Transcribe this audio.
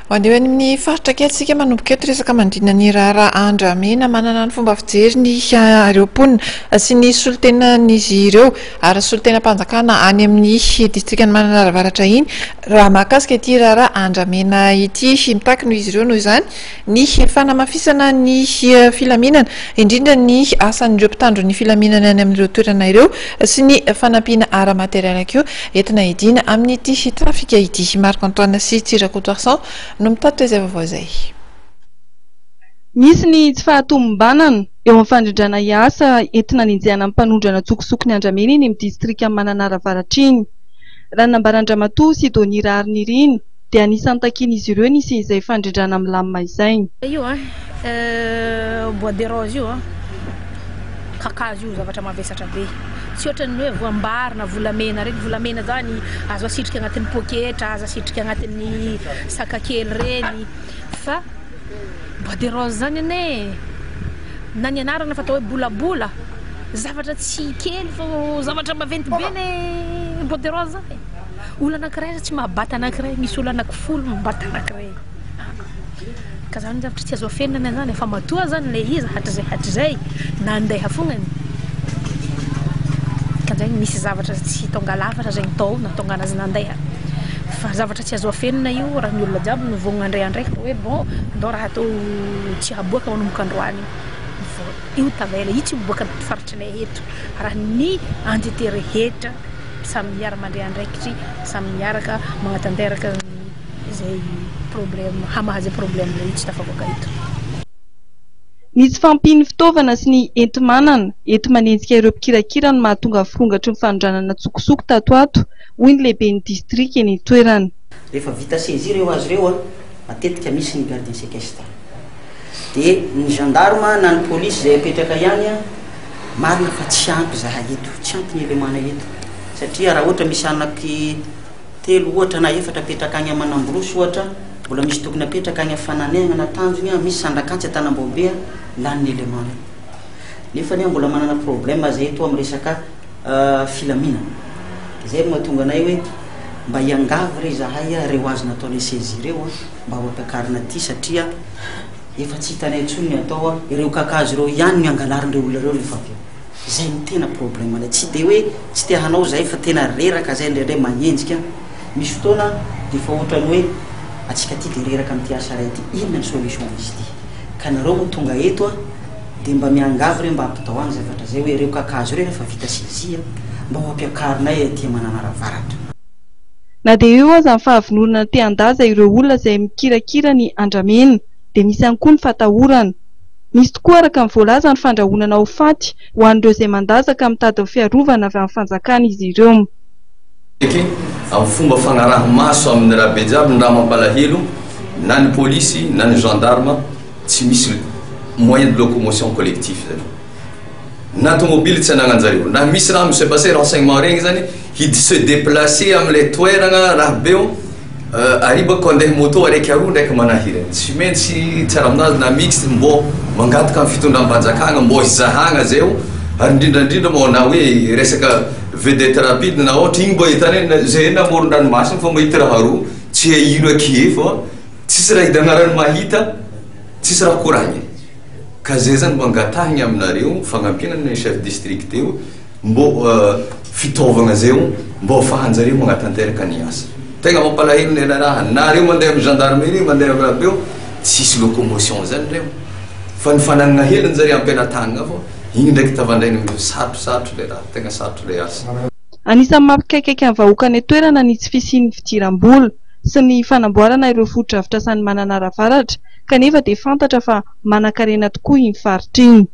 Andeha any amin'ny faritra kely sika manomboka eto resaka mandrina ny raharaha andramena manana ny fomba fijery ny ireo mponina sy ny solotenan'izy ireo ary solotenam-panjakana any amin'ny distrikany Mananaravaratra iny raha mahakasika ity raharaha andramena ity mitaky noho izy ireo noho izany ny fanamafisana ny filaminana indrindra ny asan'ireo mpitandro ny filaminana any amin'ireo toerana ireo sy ny fanampiana ara-materiala koa entina hidina amin'ny ity trafika ity. Marc Antoine sy Tsirakotoarsan no mitatitra izay vaovao izay. Misy ny tsy fahatomombanana eo amin'ny fandrindrana asa entina ninjehana amin'ny mpanondrana tsokosokony andramena eny amin'ny distrika Mananaravaratra iny. Raha nambarandramatoa Sidonie Rariniriny dia anisan'ny takian'izy ireo nisy izay fandrindrana amin'ny lamima izay. Io bois de rose io kakazo io zavatra mavesatra be. Tsy ohatran'ny hoe voambary na volamena reny. Volamena zany azo asitrika agnatin'ny poketra, azo asitrika agnatin'ny saka kely reny. Fa bois de rose zany ane na ny anarana fatao hoe bolabola, zavatra tsy kely fa zavatra maventy be ne bois de rose zany. Olo anankiray tsy mahabata anankiray, misy olo anankifolo mabata anankiray. Ka zany zavatra tsy azo afenina zany, efa matoa zany le izy hatrizay na andeha fognany. Kanjay misy zavatra tsy tonga lafatra zegny tao na tonga anazy nandeha. Fa zavatra tsy azo afenina io raha ny olona jiaby novognona andreandraiky hoe bon andao raha atao tsy haboaka manomboka androany io tavela io tsy miboaka faritrinay eto raha ny entité rehetra samy miara mandreandraikitry samy miaraka magnatanteraka izay problème hamahazy problème io tsy tafavoaka eto. Ny tsy fampiny fitaovana sy ny enti-manana enti manenjika ireo mpikirakira no mahatonga firongatry ny fanondranana tsokosoko tato ato hoy ny lehiben'ny distrika eny toerana. Rehefa vita saisir eo azy ireo matetika misy ny gardien séquestre dia ny gendarme na ny police izay apetraka ihany marina fa tsy ampy zaha eto, tsy ampy ny elemana eto satria raha ohatra misy anaky telo ohatra na efatra apetraka any Manamborosy ohatra mbola misy tokony apetraka any Fananena na Tanjony misy Sandrakantsy Tanambombe lany elemana. Nefa ny mbola manana problème zay eto amin'ny resaka filaminana. Zay mahatonga anay hoe mba hiangavy re zahay reo azy nataonay saisir reo mba ho ampiakarina aty satria efa tsy hitanay intsony ny atao ireo kakazo ireo ihany ny angalarin'ireo olona reo rehefa avy eo. Zay ny tena problème anay, tsy de hoe tsy te hanao zay fa tena reraka zay ndraindray manenjika. Misy fotoana dia efa ohatrany hoe atsika ty de reraka amin'ity asa ray ty, inona ny solution izy ty. Ka nareo mo tonga eto dia mba miangavy re mba ampitao any zavatra zay hoe ireo kakazo ireo efa vita saisir mba ho ampiakarinay aty Mananaravaratra. Na dia eo aza ny fahavononana te andaza ireo olona izay mikirakira ny andramena dia misy ihany koa ny fatahorana. Misy tokoa araka ny voalaza ny fandrahonana ho faty ho an'ireo izay mandazaka mitady ny fiarovana avy amin'ny fanjakana izy ireo. Amin'ny fomba fagnaraha maso amin'ny raha be jiaby ny raha mampalahelo na ny polisy na ny gendarme tsy misy moyen de locomotion collectif zany. Na tomobile tsy anagnanjareo na misy raha monsieur passé renseignement regny zany hidy se déplacer amin'ilay toerana raha beo aribako andeha moto araiky aroa ndraiky manahirana tsy maintsy tsara aminazy na mixte mbo mangataka amin'ny fitondram-panjakana mbo izahagna zay ary indrindrandrindra moa na hoe resaka vedette rapide na ohatra igny mbo hitany zay namoron-dranomasina fa mahita raha roa tsy ino aky fa tsisy raha hidanarany mahita tsisy raha koragny. Ka zay zany mbo angatahigny aminareo fagnampianany chef district eo mbo fitaovagna zay mbo afahanjareo magnatanteraka ny asa. Tegna mampalahelo ny raha nareo mandeha amin'ny gendarmerie mandeha amin'ny raha beo tsisy locomotion zany reo fa ny fananana heliny zareo ampianatagnana fa igny ndraiky tavandrainy sarotro le raha tegna sarotro le asa. Anisan'ny mampikaikaika ny vahoaka ny toerana ny tsy fisian'ny fidiram-bola sy ny fanamboarana ireo foto-drafitr'asan'ny Mananaravaratra kanefa dia fantatra fa manan-karena tokoa iny faritra iny.